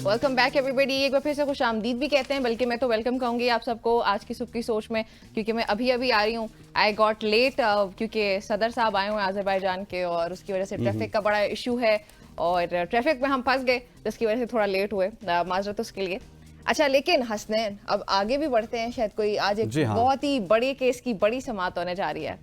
Welcome back everybody. एक बार फिर से खुशामदीद भी कहते हैं, बल्कि मैं तो वेलकम कहूंगी आप सबको आज की सुबह की सोच में, क्योंकि मैं अभी अभी आ रही हूँ। आई गॉट लेट क्योंकि सदर साहब आए हुए हैं अजरबैजान के और उसकी वजह से ट्रैफिक का बड़ा इशू है और ट्रैफिक में हम फंस गए, जिसकी वजह से थोड़ा लेट हुए। माजरत उसके लिए। अच्छा, लेकिन हसनैन अब आगे भी बढ़ते हैं। शायद कोई आज एक बहुत ही बड़े केस की बड़ी समाअत होने जा रही है,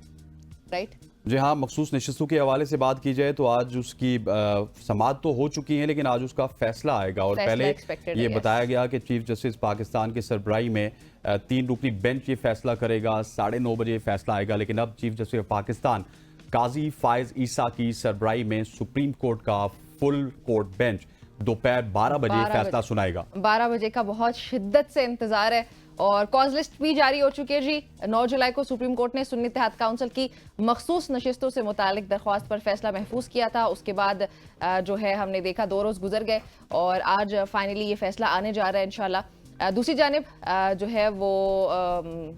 राइट? जी हाँ, मखसूस नशिस्तों के हवाले से बात की जाए तो आज उसकी समाअत तो हो चुकी है, लेकिन आज उसका फैसला आएगा। और पहले ये बताया गया कि चीफ जस्टिस पाकिस्तान की सरबराही में 3 रुकनी बेंच ये फैसला करेगा, 9:30 बजे फैसला आएगा। लेकिन अब चीफ जस्टिस पाकिस्तान काजी फायज ईसा की सरबराही में सुप्रीम कोर्ट का फुल कोर्ट बेंच दोपहर 12 बजे फैसला सुनाएगा। 12 बजे का बहुत शिद्दत से इंतजार है और कॉज लिस्ट भी जारी हो चुकी है जी। 9 जुलाई को सुप्रीम कोर्ट ने सुन्नी इत्तेहाद काउंसिल की मखसूस नशिस्तों से मुतालिक दरख्वास्त पर फैसला महफूज किया था। उसके बाद जो है हमने देखा 2 रोज गुजर गए और आज फाइनली ये फैसला आने जा रहा है इंशाल्लाह। दूसरी जानिब जो है वो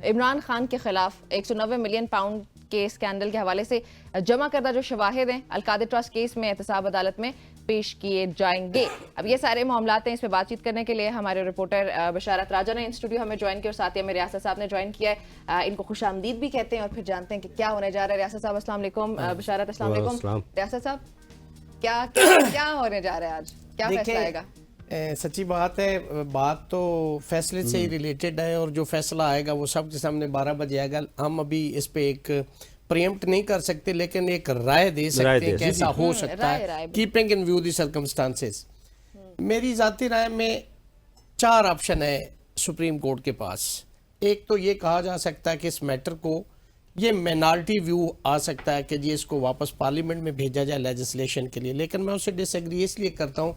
इमरान खान के खिलाफ 190 मिलियन पाउंड के स्कैंडल के हवाले से जमा करदा जो शवाहिद हैं अलकादर ट्रस्ट केस में एहतसाब अदालत में पेश किए जाएंगे। अब ये सारे मामलात हैं, इस पे बातचीत करने के लिए हमारे रिपोर्टर बशारत राजा ने इन स्टूडियो हमें ज्वाइन किया और साथ ही हमें रियासत साहब ने ज्वाइन किया है। इनको खुशामदीद भी कहते हैं और फिर जानते हैं कि क्या होने जा रहा है। रियासत साहब अस्सलाम वालेकुम। बशारत अस्सलाम वालेकुम। रियासत साहब क्या होने जा रहा है आज, क्या फैसला आएगा? सच्ची बात है, बात तो फैसले से ही रिलेटेड है और जो फैसला आएगा वो सबके सामने 12 बजे आएगा। हम अभी इस पे एक प्रीएम्प्ट नहीं कर सकते, लेकिन एक राय दे सकते हैं कैसा हो सकता है, keeping in view the circumstances. मेरी जाती राय में 4 ऑप्शन है सुप्रीम कोर्ट के पास। एक तो ये कहा जा सकता है कि इस मैटर को ये माइनॉरिटी व्यू आ सकता है कि जी इसको वापस पार्लियामेंट में भेजा जाए लेजिस्लेशन के लिए, लेकिन मैं उससे डिसएग्री इसलिए करता हूँ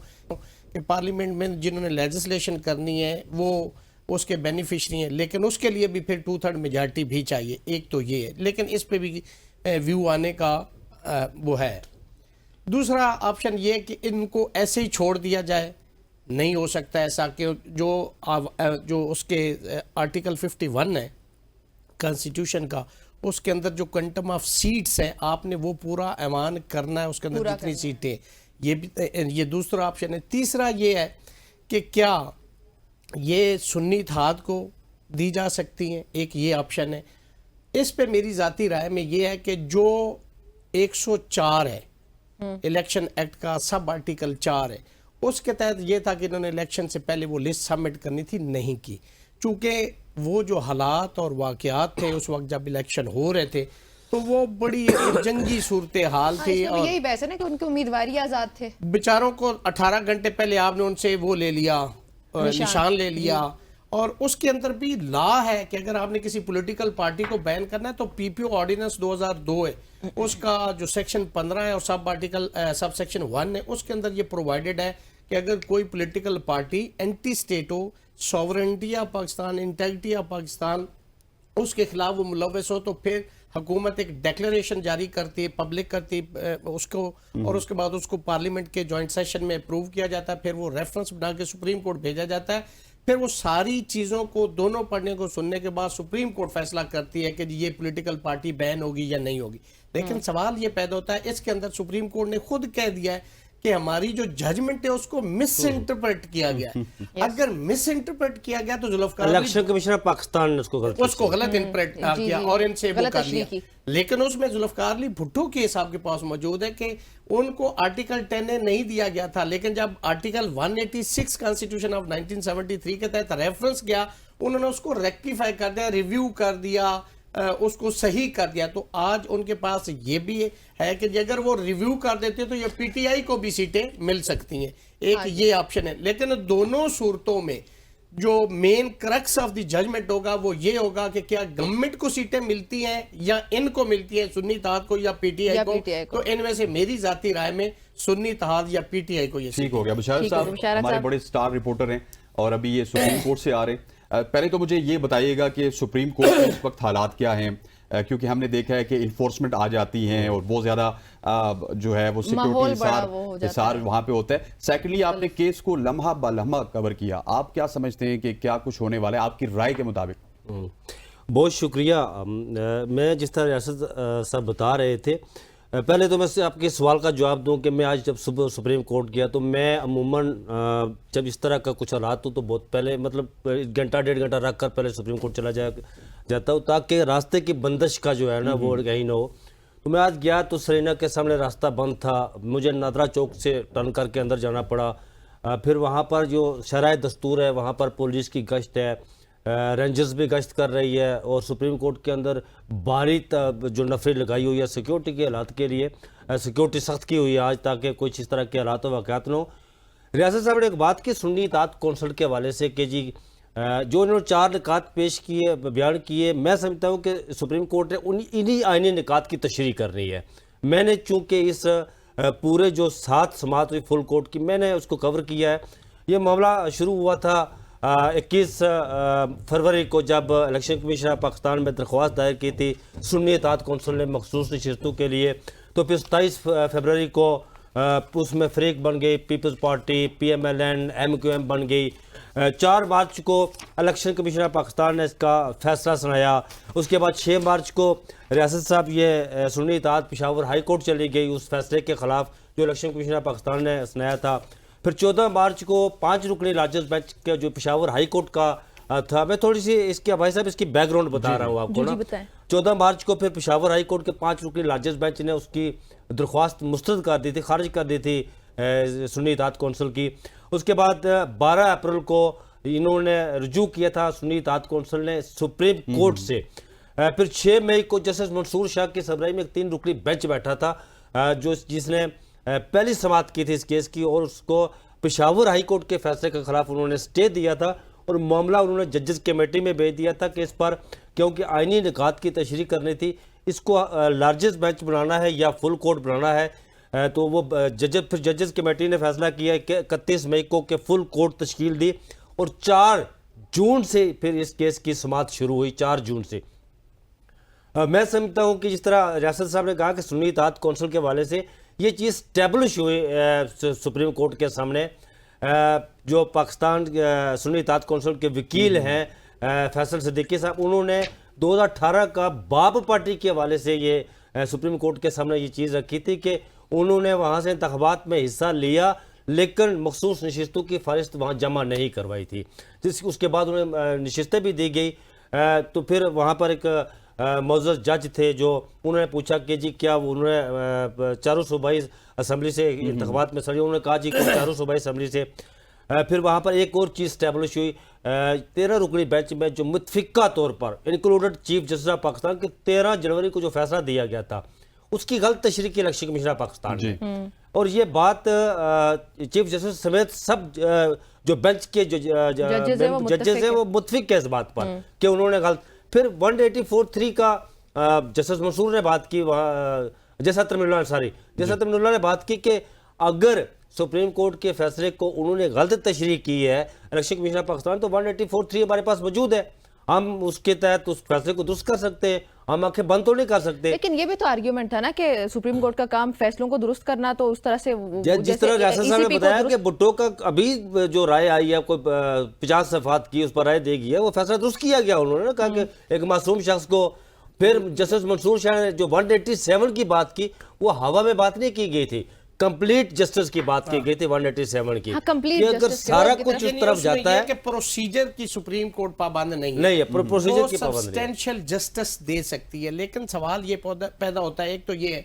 कि पार्लियामेंट में जिन्होंने लेजिस्लेशन करनी है वो उसके बेनिफिशरी हैं, लेकिन उसके लिए भी फिर 2/3 मेजॉरिटी भी चाहिए। एक तो ये है, लेकिन इस पे भी व्यू आने का वो है। दूसरा ऑप्शन ये कि इनको ऐसे ही छोड़ दिया जाए। नहीं हो सकता ऐसा कि जो उसके आर्टिकल 51 है कॉन्स्टिट्यूशन का, उसके अंदर जो क्वांटम ऑफ सीट्स है आपने वो पूरा ऐवान करना है, उसके अंदर जितनी सीटें, ये दूसरा ऑप्शन है। तीसरा ये है कि क्या ये सुन्नी इत्तेहाद को दी जा सकती हैं, एक ये ऑप्शन है। इस पे मेरी जाती राय में ये है कि जो 104 है इलेक्शन एक्ट का सब आर्टिकल 4 है, उसके तहत ये था कि इन्होंने इलेक्शन से पहले वो लिस्ट सबमिट करनी थी, नहीं की। चूंकि वो जो हालात और वाकयात थे उस वक्त जब इलेक्शन हो रहे थे तो वो बड़ी जंगी सूरत हाल थी और यही बहस है ना कि उनके उम्मीदवारी आजाद थे। बेचारों को 18 घंटे पहले आपने उनसे वो ले लिया, निशान ले लिया। और उसके अंदर भी लॉ है कि अगर आपने किसी पॉलिटिकल पार्टी को बैन करना है तो पीपीओ ऑर्डिनेंस 2002 है, उसका जो सेक्शन 15 है और सब सेक्शन 1 है, उसके अंदर ये प्रोवाइडेड है कि अगर कोई पॉलिटिकल पार्टी एंटी स्टेट हो, sovereignty of Pakistan, integrity of Pakistan, उसके खिलाफ वो मुलव्वस हो, तो फिर हुकूमत एक डिक्लेरेशन जारी करती है, पब्लिक करती है उसको, और उसके बाद उसको पार्लियामेंट के जॉइंट सेशन में अप्रूव किया जाता है, फिर वो रेफरेंस बना के सुप्रीम कोर्ट भेजा जाता है। फिर वो सारी चीज़ों को दोनों पढ़ने को सुनने के बाद सुप्रीम कोर्ट फैसला करती है कि ये पॉलिटिकल पार्टी बैन होगी या नहीं होगी। लेकिन सवाल ये पैदा होता है, इसके अंदर सुप्रीम कोर्ट ने खुद कह दिया है कि हमारी जो जजमेंट है उसको मिस इंटरप्रेट किया गया है। अगर मिस इंटरप्रेट किया गया तो जुल्फकार इलेक्शन कमिश्नर पाकिस्तान ने उसको गलत इंटरप्रेट किया और इनसे वो कर लिया। लेकिन उसमें जुल्फकार अली भुट्टो केस आपके पास मौजूद है कि उनको आर्टिकल 10 नहीं दिया गया था, लेकिन जब आर्टिकल 186 कॉन्स्टिट्यूशन ऑफ 1973 के तहत रेफरेंस गया, उन्होंने उसको रेक्टिफाई कर दिया, रिव्यू कर दिया, उसको सही कर दिया। तो आज उनके पास ये भी है कि अगर वो रिव्यू कर देते तो ये पीटीआई को भी सीटें मिल सकती हैं। एक ये ऑप्शन है। लेकिन दोनों सूरतों में जो main crux of the judgement होगा वो ये होगा कि क्या गवर्नमेंट को सीटें मिलती हैं या इनको मिलती हैं, सुन्नी इत्तेहाद को या पीटीआई को। तो इनमें से मेरी जाती राय में सुन्नी इत्तेहाद या पीटीआई को ये ठीक हो गया। बशारत साहब हमारे बड़े स्टार रिपोर्टर हैं और अभी ये सुप्रीम कोर्ट से आ रहे हैं। पहले तो मुझे ये बताइएगा कि सुप्रीम कोर्ट के इस वक्त हालात क्या हैं, क्योंकि हमने देखा है कि इन्फोर्समेंट आ जाती हैं और बहुत ज्यादा जो है वो सिक्योरिटी हिसार वहां पे होता है। सेकेंडली आपने केस को लम्हा ब लम्हा कवर किया, आप क्या समझते हैं कि क्या कुछ होने वाला है आपकी राय के मुताबिक? बहुत शुक्रिया। मैं जिस तरह रियासत साहब बता रहे थे, पहले तो मैं आपके सवाल का जवाब दूं कि मैं आज जब सुबह सुप्रीम कोर्ट गया तो मैं अमूमन जब इस तरह का कुछ हालात हो तो बहुत पहले मतलब घंटा 1.5 घंटा रख कर पहले सुप्रीम कोर्ट चला जाता हूँ ताकि रास्ते की बंदिश का जो है ना वो कहीं ना हो। तो मैं आज गया तो सरीना के सामने रास्ता बंद था, मुझे नादरा चौक से टर्न करके अंदर जाना पड़ा। फिर वहाँ पर जो शराय दस्तूर है वहाँ पर पुलिस की गश्त है, रेंजर्स भी गश्त कर रही है और सुप्रीम कोर्ट के अंदर भारी जो नफरी लगाई हुई है सिक्योरिटी के हालात के लिए, सिक्योरिटी सख्त की हुई है आज ताकि कुछ इस तरह के हालात वाक़यात न हो। रियासत साहब ने एक बात की सुन्नी इत्तेहाद कौंसिल के हवाले से कि जी जो इन्होंने 4 निकात पेश किए बयान किए, मैं समझता हूँ कि सुप्रीम कोर्ट ने इन्हीं आईनी निकात की तशरीह करनी है। मैंने चूँकि इस पूरे जो 7 समाअत हुई फुल कोर्ट की मैंने उसको कवर किया है। ये मामला शुरू हुआ था 21 फरवरी को जब इलेक्शन कमीशन ऑफ पाकिस्तान में दरख्वास्त दायर की थी सुन्नी इत्तेहाद कौंसिल ने मखसूस नशिस्तों के लिए। तो फिर 27 फरवरी को उसमें फरीक बन गई पीपल्स पार्टी, PMLN, MQM बन गई। 4 मार्च को इलेक्शन कमीशन ऑफ पाकिस्तान ने इसका फैसला सुनाया। उसके बाद 6 मार्च को रियासत साहब ये सुन्नी इत्तेहाद पेशावर हाई कोर्ट चली गई उस फैसले के खिलाफ जो इलेक्शन कमीशन ऑफ पाकिस्तान ने सुनाया था। फिर 14 मार्च को 5 रुकनी लार्जेस्ट बेंच के जो पेशावर हाई कोर्ट का था, मैं थोड़ी सी इसके भाई साहब इसकी बैकग्राउंड बता रहा हूँ आपको ना। 14 मार्च को फिर पेशावर हाई कोर्ट के 5 रुकनी लार्जेस्ट बेंच ने उसकी दरख्वास्त मुस्तरद कर दी थी, खारिज कर दी थी सुन्नी इत्तेहाद कौंसिल की। उसके बाद 12 अप्रैल को इन्होंने रुजू किया था सुन्नी इत्तेहाद कौंसिल ने सुप्रीम कोर्ट से। फिर 6 मई को जस्टिस मंसूर शाह की सरबराही में एक 3 रुकनी बेंच बैठा था जिसने पहली समाअत की थी इस केस की और उसको पेशावर हाई कोर्ट के फैसले के खिलाफ उन्होंने स्टे दिया था और मामला उन्होंने जजेस कमेटी में भेज दिया था कि इस पर क्योंकि आईनी निकात की तशरीह करनी थी, इसको लार्जेस्ट बेंच बनाना है या फुल कोर्ट बनाना है। तो वो फिर जजेस कमेटी ने फैसला किया कि 31 मई को के फुल कोर्ट तश्कील दी और 4 जून से फिर इस केस की समाअत शुरू हुई। 4 जून से मैं समझता हूँ कि जिस तरह रियासत साहब ने कहा कि सुन्नी इत्तेहाद कौंसिल के हवाले से ये चीज़ स्टैब्लिश हुई सुप्रीम कोर्ट के सामने। जो पाकिस्तान सुन्नी इत्तेहाद कौंसिल के वकील हैं फैसल सिद्दीकी साहब, उन्होंने 2018 का बाब पार्टी के हवाले से ये सुप्रीम कोर्ट के सामने ये चीज़ रखी थी कि उन्होंने वहाँ से इंतखाबात में हिस्सा लिया लेकिन मखसूस नशिस्तों की फहरिस्त वहाँ जमा नहीं करवाई थी, उसके बाद उन्हें नशिस्तें भी दी गई। तो फिर वहाँ पर एक मौजूद जज थे जो उन्होंने पूछा कि जी क्या उन्होंने चारों सूबाई असम्बली से इंतखाबात में सड़ी, उन्होंने कहा जी कि चारों सूबाई असम्बली से। फिर वहाँ पर एक और चीज़ स्टैब्लिश हुई 13 रुकनी बेंच में जो मुतफिका तौर पर included chief justice of Pakistan के 13 जनवरी को जो फैसला दिया गया था उसकी गलत तशरीह की इलेक्शन कमीशन ऑफ पाकिस्तान ने। और ये बात चीफ जस्टिस समेत सब जो बेंच के जो जजेस हैं वो मुतफिक है इस बात पर कि उन्होंने गलत। फिर 184(3) का जस्टिस मंसूर ने बात की, जैसा तमीमुल्लाह ने बात की कि अगर सुप्रीम कोर्ट के फैसले को उन्होंने गलत तशरीह की है इलेक्शन कमीशन ऑफ पाकिस्तान तो 184(3) हमारे पास मौजूद है, हम उसके तहत उस फैसले को दुरुस्त कर सकते हैं, हम आंखें बंद तो नहीं कर सकते। लेकिन ये भी तो आर्ग्यूमेंट था ना कि सुप्रीम कोर्ट का काम फैसलों को दुरुस्त करना, तो उस तरह से जिस तरह रियासत साहब ने बताया कि भुट्टो का अभी जो राय आई है कोई 50 सफात की उस पर राय देगी है, वो फैसला दुरुस्त किया गया। उन्होंने कहा कि एक मासूम शख्स को, फिर जस्टिस मंसूर शाह ने जो 187 की बात की वो हवा में बात नहीं की गई थी, कंप्लीट जस्टिस की बात की गई थी 187 की। कंप्लीट अगर सारा कुछ उस तरफ जाता है कि प्रोसीजर की सुप्रीम कोर्ट पाबंद नहीं है, प्रोसीजर की पाबंद सब्सटेंशियल जस्टिस दे सकती है। लेकिन सवाल ये पैदा होता है, एक तो ये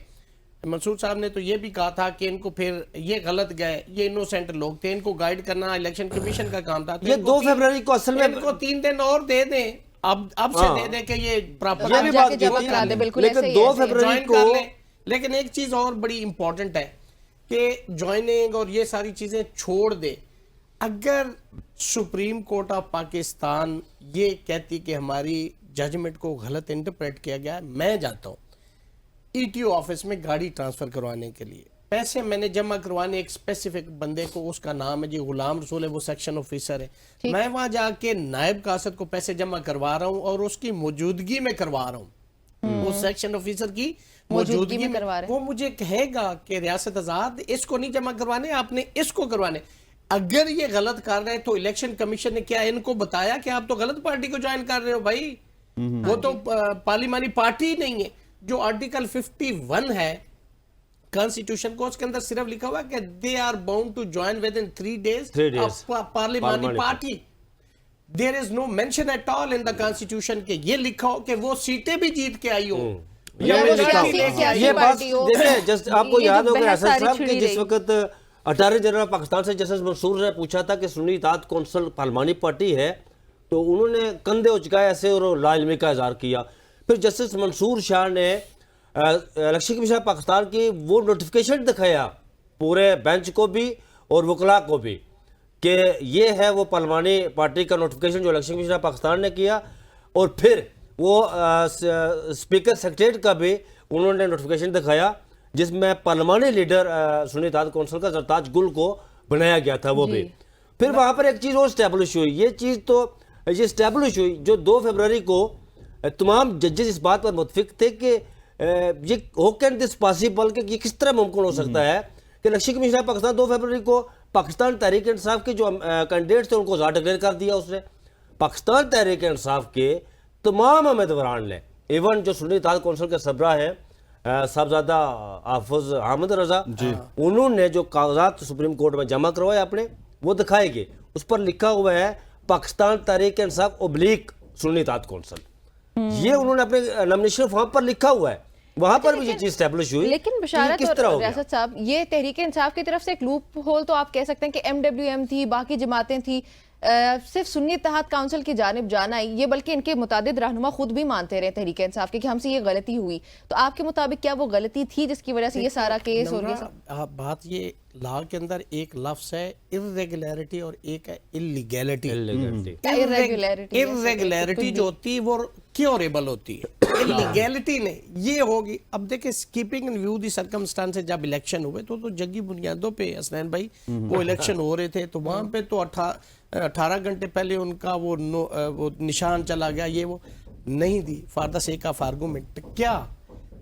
मंसूर साहब ने तो ये भी कहा था कि इनको फिर ये गलत गए, ये इनोसेंट लोग थे, इनको गाइड करना इलेक्शन कमीशन का काम था। ये 2 फरवरी को असल में इनको 3 दिन और दे दें, अब से दे दें कि ये प्रॉपर, लेकिन 2 फरवरी को। लेकिन एक चीज और बड़ी इंपॉर्टेंट है कि ज्वाइनिंग और ये सारी चीजें छोड़ दे। अगर सुप्रीम कोर्ट ऑफ पाकिस्तान ये कहती कि हमारी जजमेंट को गलत इंटरप्रेट किया गया है, मैं जाता हूं ETO ऑफिस में गाड़ी ट्रांसफर करवाने के लिए, पैसे मैंने जमा करवाने एक स्पेसिफिक बंदे को, उसका नाम है जी गुलाम रसूल है, वो सेक्शन ऑफिसर है, मैं वहां जाके नायब कासद को पैसे जमा करवा रहा हूं और उसकी मौजूदगी में करवा रहा हूं, वो सेक्शन ऑफिसर की मौजूदगी में करवा रहे। वो मुझे कहेगा कि रियासत आजाद इसको नहीं जमा करवाने, आपने इसको करवाने। अगर ये गलत कर रहे हैं तो इलेक्शन कमीशन ने क्या इनको बताया कि आप तो गलत पार्टी को ज्वाइन कर रहे हो भाई, वो तो पार्लिमानी पार्टी नहीं है। जो आर्टिकल 51 है कॉन्स्टिट्यूशन को उसके अंदर सिर्फ लिखा हुआ है कि they are bound to join within 3 days 3 days parliamentary party. There is no mention at all in the constitution के ये लिखा हो कि वो सीटें भी जीत के आई हो या वो सियासी ये बात पार्टी हो। देखिए जस्ट आपको ये जो याद होगा बहस असद सारी साहब छिड़ी कि जिस रही। वक्त अटॉर्नी जनरल पाकिस्तान से जस्टिस मंसूर ने पूछा था कि सुन्नी इत्तेहाद कौंसिल पार्लिमानी पार्टी है, तो उन्होंने कंधे उचकाए ऐसे और लाइलमी का इजहार किया। फिर जस्टिस मंसूर शाह ने इलेक्शन कमीशन पाकिस्तान की वो नोटिफिकेशन दिखाया पूरे बेंच को भी और वकला को भी कि ये है वो पार्लिमानी पार्टी का नोटिफिकेशन जो इलेक्शन कमीशन पाकिस्तान ने किया, और फिर वो स्पीकर सेक्रेटरीट का भी उन्होंने नोटिफिकेशन दिखाया जिसमें पार्लिमानी लीडर सुन्नी इत्तेहाद कौंसिल का जरताज गुल को बनाया गया था वो भी। फिर वहाँ पर एक चीज़ और स्टैब्लिश हुई, ये चीज़ तो ये स्टैब्लिश हुई जो 2 फरवरी को तमाम जजेस इस बात पर मुतफिक थे कि ये हो कैन दिस पॉसिबल कि ये किस तरह मुमकिन हो सकता है कि इलेक्शन कमीशन पाकिस्तान 2 फरवरी को पाकिस्तान तहरीक इंसाफ के जो कैंडिडेट्स थे उनको ज़ाहिर डिक्लेयर कर दिया उसने। पाकिस्तान तहरीक इंसाफ के तमाम उम्मीदवारान ने, इवन जो सुन्नी इत्तेहाद कौंसिल के सरबराह हैं साहबजादा हाफिज अहमद रजा, उन्होंने जो कागजात सुप्रीम कोर्ट में जमा करवाए अपने वो दिखाएंगे, उस पर लिखा हुआ है पाकिस्तान तहरीक इंसाफ ओब्लिक सुन्नी इत्तेहाद कौंसिल। ये उन्होंने अपने नॉमिनेशन फॉर्म पर लिखा हुआ है, वहां पर भी ये चीज स्टैब्लिश हुई। लेकिन ये बशारत किस तरह हो और गया? रियासत साहब, ये तहरीक इंसाफ की तरफ से एक लूप होल तो आप कह सकते हैं कि MWM थी, बाकी जमातें थी, सिर्फ सुन्नी इत्तेहाद काउंसिल की जानिब जाना ही ये, बल्कि इनके मुतादिद रहनुमा खुद भी मानते रहे तहरीक इंसाफ के कि हमसे ये गलती हुई। तो आपके मुताबिक क्या वो गलती थी जिसकी वजह से ये सारा केस और ये सब? बात ये लॉ के अंदर एक लफ्ज है इर्रेगुलरिटी और एक है इलीगैलिटी। इर्रेगुलरिटी जो होती है वो क्योरेबल होती है, इलीगैलिटी ने ये होगी। अब देखिए keeping in view the circumstances, जब इलेक्शन हुए तो जंगी बुनियादों पे हसनैन भाई वो इलेक्शन हो रहे थे, तो वहां पे तो 18 घंटे पहले उनका वो निशान चला गया, ये वो नहीं दी for the sake of argument. क्या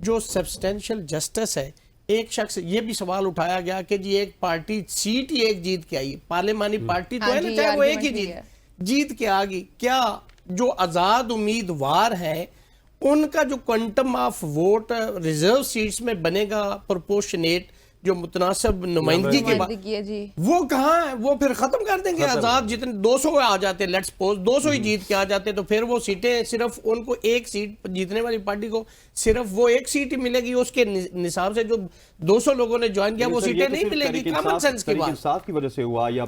जो सब्सटेंशियल जस्टिस है, एक शख्स ये भी सवाल उठाया गया कि जी एक पार्टी सीट ही एक जीत के आई, पार्लियामानी पार्टी तो है ना, चाहे वो एक ही जीत के आ गई, क्या जो आजाद उम्मीदवार है उनका जो quantum of vote reserve seats में बनेगा प्रोपोर्शनेट जो मुतनासिब नुमाइंदगी के बाद, वो कहाँ है? वो फिर खत्म कर देंगे। आजाद जितने 200 आ जाते, लेट्स सपोज 200 ही जीत के आ जाते, तो फिर वो सीटें सिर्फ उनको एक सीट जीतने वाली पार्टी को सिर्फ वो एक सीट ही मिलेगी, उसके निसाब से जो 200 लोगों ने ज्वाइन किया वो सीटें नहीं मिलेगी। कॉमन सेंस की बात इंसाफ की वजह से हुआ या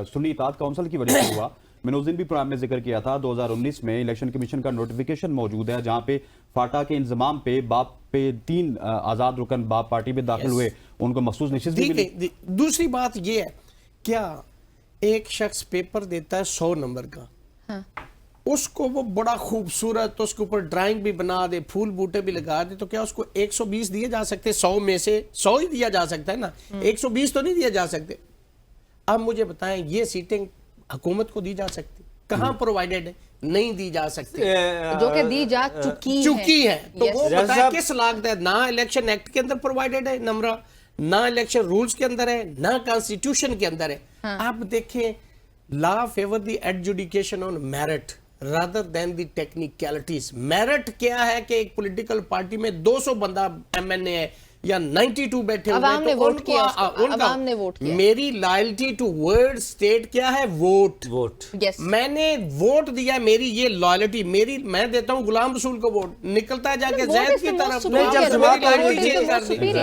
सुन्नी इत्तेहाद काउंसिल की वजह से हुआ? मैंने उस दिन भी प्रोग्राम में जिक्र किया था, 2019 में इलेक्शन कमीशन का नोटिफिकेशन मौजूद है जहां पे फाटा के इंतजाम पे बाप पे 3 आजाद रुकन बाप पार्टी में दाखिल हुए, उनको मखसूस नशिस्त भी मिली। दूसरी बात ये है, क्या एक शख्स पेपर देता है 100 नंबर का, उसको वो बड़ा खूबसूरत उसके ऊपर ड्राइंग भी बना दे, फूल बूटे भी लगा दे, तो क्या उसको 120 दिए जा सकते? 100 में से 100 ही दिया जा सकता है ना, 120 तो नहीं दिए जा सकते। अब मुझे बताएं ये सीटें हुकूमत को दी जा सकती, कहां प्रोवाइडेड है? नहीं दी जा सकती, जो कि दी जा चुकी है। तो वो बताएं किस लागत है? ना इलेक्शन एक्ट के अंदर प्रोवाइडेड है नमरा, ना इलेक्शन रूल्स के अंदर है, ना कॉन्स्टिट्यूशन के अंदर है। आप देखें, law favour the adjudication on merit rather than the technicalities. Merit क्या है कि एक पॉलिटिकल पार्टी में 200 बंदा MNA है या 92 बैठे हुए, अवाम ने तो वोट किया, अवाम ने वोट किया। मेरी लॉयल्टी टू वर्ड स्टेट क्या है? वोट। yes. मैंने वोट दिया, मेरी ये लॉयल्टी मेरी, मैं देता हूं गुलाम रसूल को वोट, निकलता है जाके जैद की तरफ।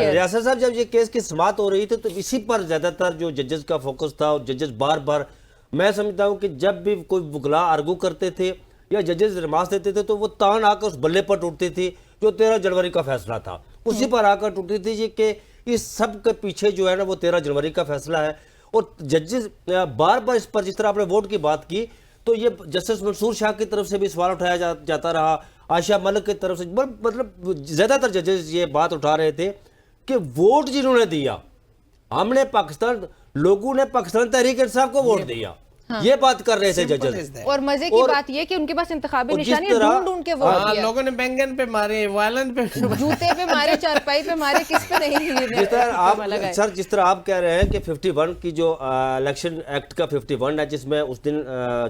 रियासत साहब, जब ये केस की समाअत हो रही थी तो इसी पर ज्यादातर जो जजेस का फोकस था, और जजेस बार बार, मैं समझता हूं कि जब भी कोई वकला आर्गू करते थे या जजेस नमाज देते थे तो वो तान आकर उस बल्ले पर टूटती थी जो 13 जनवरी का फैसला था, उसी पर आकर टूटती थी जी कि इस सब के पीछे जो है ना वो 13 जनवरी का फैसला है। और जजेस बार बार इस पर, जिस तरह आपने वोट की बात की, तो ये जस्टिस मंसूर शाह की तरफ से भी सवाल उठाया जाता रहा, आयशा मलिक की तरफ से, मतलब ज्यादातर जजेस ये बात उठा रहे थे कि वोट जिन्होंने दिया, हमने पाकिस्तान, लोगों ने पाकिस्तान तहरीक इंसाफ को वोट दिया, ये बात कर रहे थे जजेस। और मजे की बात ये कि उनके पास इंतखाबी निशानी है, ढूंढ के वोट दिया। लोगों ने बैंगन पे मारे, वालन पे, जूते पे मारे, चारपाई पे मारे, किस पे नहीं। जिस तरह आप सर, जिस तरह आप कह रहे हैं कि 51 की जो इलेक्शन एक्ट का 51 है, जिसमें उस दिन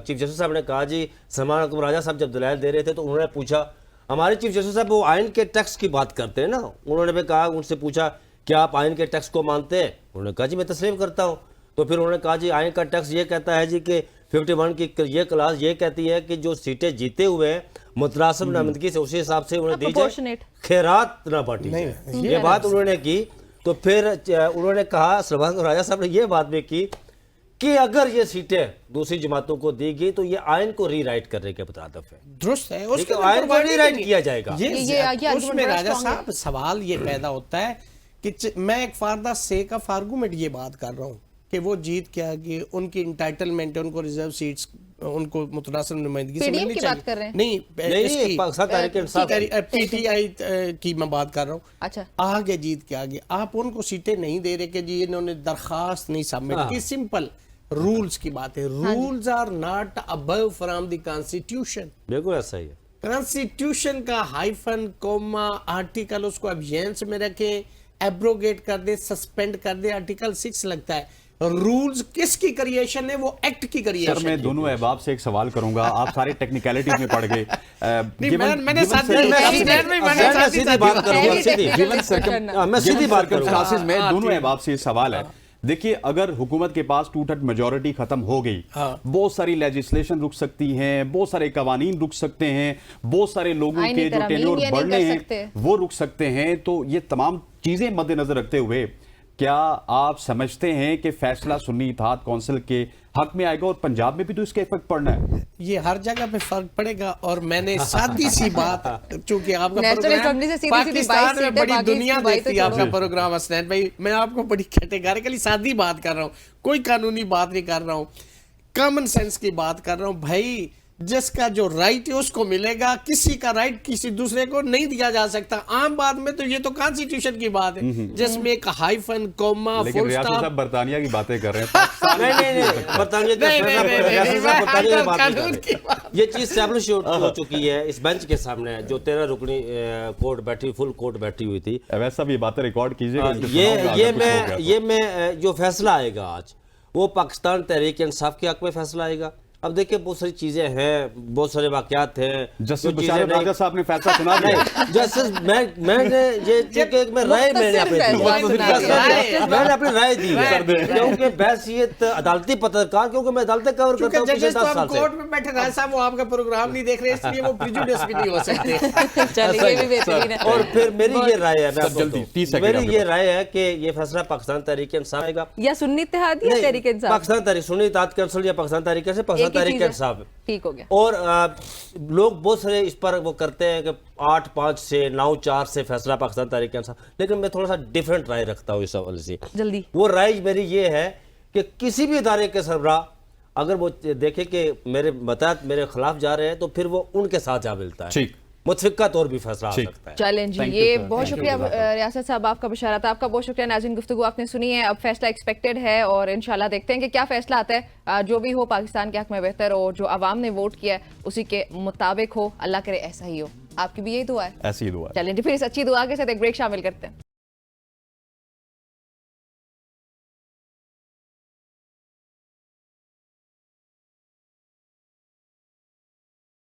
चीफ जस्टिस साहब ने कहा जी, सलमान अकबर राजा साहब जब दलाइल दे रहे थे तो उन्होंने पूछा, हमारे चीफ जस्टिस साहब वो आइन के टेक्स्ट की बात करते हैं ना, उन्होंने भी कहा, उनसे पूछा क्या आप आइन के टैक्स को मानते हैं? उन्होंने कहा जी मैं तस्लीम करता हूँ। तो फिर उन्होंने कहा जी आइन का टैक्स ये कहता है जी कि 51 की ये क्लास ये कहती है कि जो सीटें जीते हुए हैं मुतनासिब नामजदगी से उसी हिसाब से उन्हें दी जाए, Proportionate। खैरात ना बांटी जाए। ये बात उन्होंने की। तो फिर उन्होंने कहा, सलमान राजा साहब ने ये बात भी की कि अगर ये सीटें दूसरी जमातों को दी गई तो ये आइन को रीराइट करने के मुताबिक है। दुरुस्त है, ठीक उसके है, ऊपर आइन को बात ही रीराइट नहीं। किया जाएगा। ये argument उसमें बड़ा राजा strong है। साहब सवाल ये पैदा होता है कि मैं एक फारदा सेक ऑफ आर्गूमेंट ये बात कर रहा हूँ कि वो जीत के आगे उनकी इंटाइटलमेंट है, उनको रिजर्व सीट्स उनको मुतनासिब नुमाइंदगी से PDM मिलनी की चाहिए। बात कर रहे हैं? नहीं, नहीं, पाकिस्तान तहरीक इंसाफ पीटीआई की मैं बात कर रहा हूँ। अच्छा। आगे जीत के आगे आप उनको सीटें नहीं दे रहे कि जी इन्होंने दरखास्त नहीं सबमिट की। सिंपल रूल्स की बात है। Rules are not above from the constitution. बिल्कुल ऐसा ही है। कॉन्स्टिट्यूशन का हाइफन कोमा आर्टिकल उसको अभियंस में रखें, एब्रोगेट कर दे, सस्पेंड कर दे। आर्टिकल 6 लगता है। रूल्स किसकी क्रिएशन है? वो एक्ट की क्रिएशन सर मैं दोनों अहबाब से एक सवाल करूंगा, आप सारे टेक्निकलिटीज में पड़ गए। मैंने साथ में सीधी बात करूंगा, सीधी मैं सीधी बात करूंगा। में दोनों अहबाब से ये सवाल है। देखिए, अगर हुकूमत के पास 2/3 मेजोरिटी खत्म हो गई, बहुत सारी लेजिस्लेशन रुक सकती हैं, बहुत सारे कवानीन रुक सकते हैं, बहुत सारे लोगों के जो टेन्योर बढ़ने हैं वो रुक सकते हैं। तो ये तमाम चीजें मद्देनजर रखते हुए क्या आप समझते हैं कि फैसला सुन्नी इत्तेहाद काउंसिल के हक में आएगा और पंजाब में भी तो इसका इफेक्ट पड़ना है? ये हर जगह पे फर्क पड़ेगा। और मैंने सादी सी बात, चूंकि आपका नेशनल प्रोग्राम असेंबली से सीधी-सीधी पाकिस्तान 22 में सीटें, बड़ी बाकी दुनिया सूबाई देखती है तो आपका छोड़ो। प्रोग्राम हसनैन भाई, मैं आपको बड़ी कैटेगरिकली सादी बात कर रहा हूँ, कोई कानूनी बात नहीं कर रहा हूँ, कॉमन सेंस की बात कर रहा हूँ। भाई जिसका जो राइट है उसको मिलेगा, किसी का राइट किसी दूसरे को नहीं दिया जा सकता। आम बात में तो ये तो कॉन्स्टिट्यूशन की बात है जिसमें एक हाइफन कोमा लेकिन फुल रियासत स्टॉप। साहब बरतानिया की बातें कर रहे हैं। नहीं, बरतानिया के नहीं, फैसला नहीं, पर नहीं, रियासत नहीं, साहब बरतानिया की बात नहीं कानून कर की रहे। बात। ये चीज स्टैब्लिश हो चुकी है इस बेंच के सामने, जो 13 रुकनी कोर्ट बैठी, फुल कोर्ट बैठी हुई थी। वैसा भी बातें रिकॉर्ड कीजिएगा। ये मैं जो फैसला आएगा आज वो पाकिस्तान तहरीक इंसाफ के हक में फैसला आएगा। अब देखिए बहुत सारी चीजें हैं, बहुत सारे वाकयात हैं। जस्टिस बशारत राजा साहब ने फैसला सुना दिया। जस्टिस मैंने ये चूंकि मैं राय मैंने अपनी दी, मैंने अपनी राय दी है क्योंकि बहसीयत अदालती पत्रकार, क्योंकि मैं अदालतें कवर करता हूँ पिछले जजेस 10 तो साल अब से। कोर्ट में बैठे राय साहब वो आपका प्रोग्राम नहीं देख रहे, इसलिए वो प्रिजुडिस भी नहीं हो सकते। चलिए ये भी बेहतरीन है। और फिर मेरी ये राय है, मैं आपको जल्दी, बताऊं, 30 सेकंड मेरी ये राय है कि ये फैसला पाकिस्तान तहरीक इंसाफ आएगा। या सुन्नी इत्तेहाद या तहरीक इंसाफ? पाकिस्तान तहरीक सुन्नी इत्तेहाद काउंसिल या पाकिस्तान तहरीक से पाकिस्तान एक ही तहरीक चीज़ है। इंसाफ। ठीक हो गया। और लोग बहुत सारे इस पर वो करते हैं कि 8-5 से 9-4 से फैसला पाकिस्तान तहरीक इंसाफ, लेकिन मैं थोड़ा सा डिफरेंट राय रखता हूँ इस हवाले से। जल्दी। वो राय मेरी ये है कि किसी भी इदारे के सरबराह अगर वो देखे कि मेरे बतात मेरे खिलाफ जा रहे हैं तो फिर वो उनके साथ जा मिलता है, ठीक, मुतफिका तौर भी फैसला आ ठीक। सकता है। चलें जी, Thank you, ये sir. बहुत Thank you, शुक्रिया जज़ाकल्लाह। रियासत साहब, आपका बशारत, आपका बहुत शुक्रिया। नाज़रीन, गुफ्तगू आपने सुनी है, अब फैसला एक्सपेक्टेड है और इंशाल्लाह देखते हैं कि क्या फैसला आता है। जो भी हो पाकिस्तान के हक में बेहतर हो, जो अवाम ने वोट किया है उसी के मुताबिक हो। अल्लाह करे ऐसा ही हो। आपकी भी यही दुआ है? ऐसी ही दुआ है। चलें जी, फिर इस अच्छी दुआ के साथ एक ब्रेक शामिल करते हैं।